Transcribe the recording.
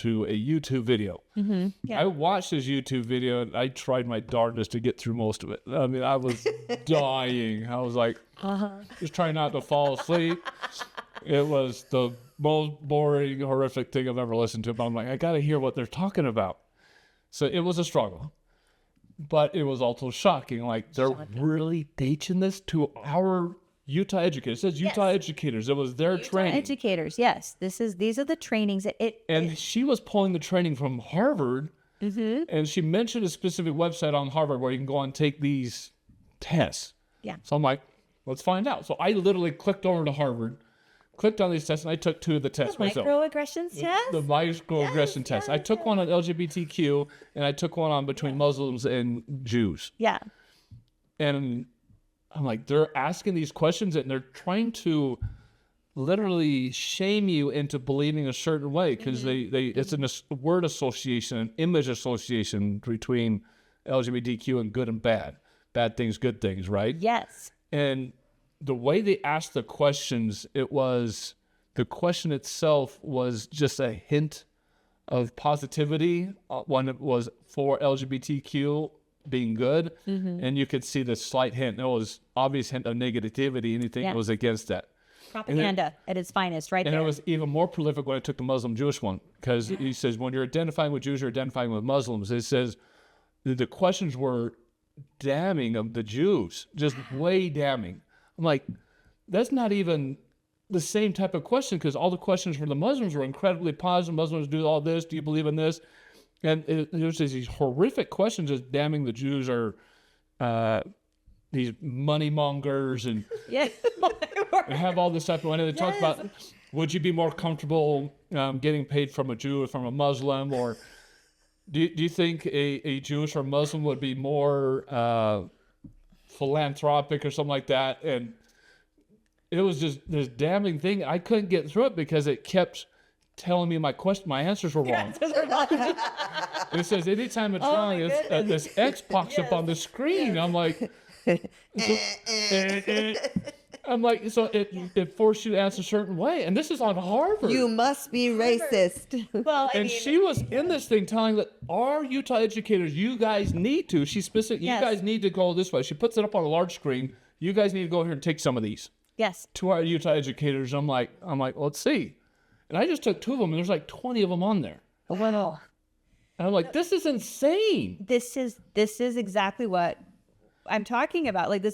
to a YouTube video. Yeah. I watched this YouTube video and I tried my darndest to get through most of it. I mean, I was dying. I was like, just trying not to fall asleep. It was the most boring, horrific thing I've ever listened to. But I'm like, I got to hear what they're talking about. So it was a struggle. But it was also shocking. Like, they're really teaching this to our Utah educators. It says Utah educators. It was their training. Educators, yes. These are the trainings. And she was pulling the training from Harvard. And she mentioned a specific website on Harvard where you can go and take these tests. Yeah. So I'm like, let's find out. So I literally clicked over to Harvard, clicked on these tests, and I took 2 of the tests myself. Microaggressions test? The microaggression test. I took one on LGBTQ, and I took one on between Muslims and Jews. Yeah. And I'm like, they're asking these questions, and they're trying to literally shame you into believing a certain way because it's a word association, an image association between LGBTQ and good and bad. Bad things, good things, right? Yes. And the way they asked the questions, the question itself was just a hint of positivity when it was for LGBTQ being good. And you could see the slight hint. There was obvious hint of negativity, anything that was against that. Propaganda at its finest, right there. And it was even more prolific when I took the Muslim-Jewish one, because he says when you're identifying with Jews, you're identifying with Muslims. It says the questions were damning of the Jews, just way damning. I'm like, that's not even the same type of question, because all the questions for the Muslims were incredibly positive. Muslims do all this. Do you believe in this? And there's these horrific questions just damning the Jews are these money mongers and have all this type of money. They talk about, would you be more comfortable getting paid from a Jew or from a Muslim? Or do you think a Jewish or Muslim would be more philanthropic or something like that? And it was just this damning thing. I couldn't get through it because it kept telling me my answers were wrong. It says anytime it's wrong, this X pops up on the screen. I'm like, so it forced you to answer a certain way. And this is on Harvard. You must be racist. Well, I mean, she was in this thing telling that our Utah educators, you guys need to. She's specific. You guys need to go this way. She puts it up on a large screen. You guys need to go here and take some of these. Yes. To our Utah educators. I'm like, let's see. And I just took 2 of them, and there's like 20 of them on there. Well, and I'm like, this is insane. This is exactly what I'm talking about. Like, this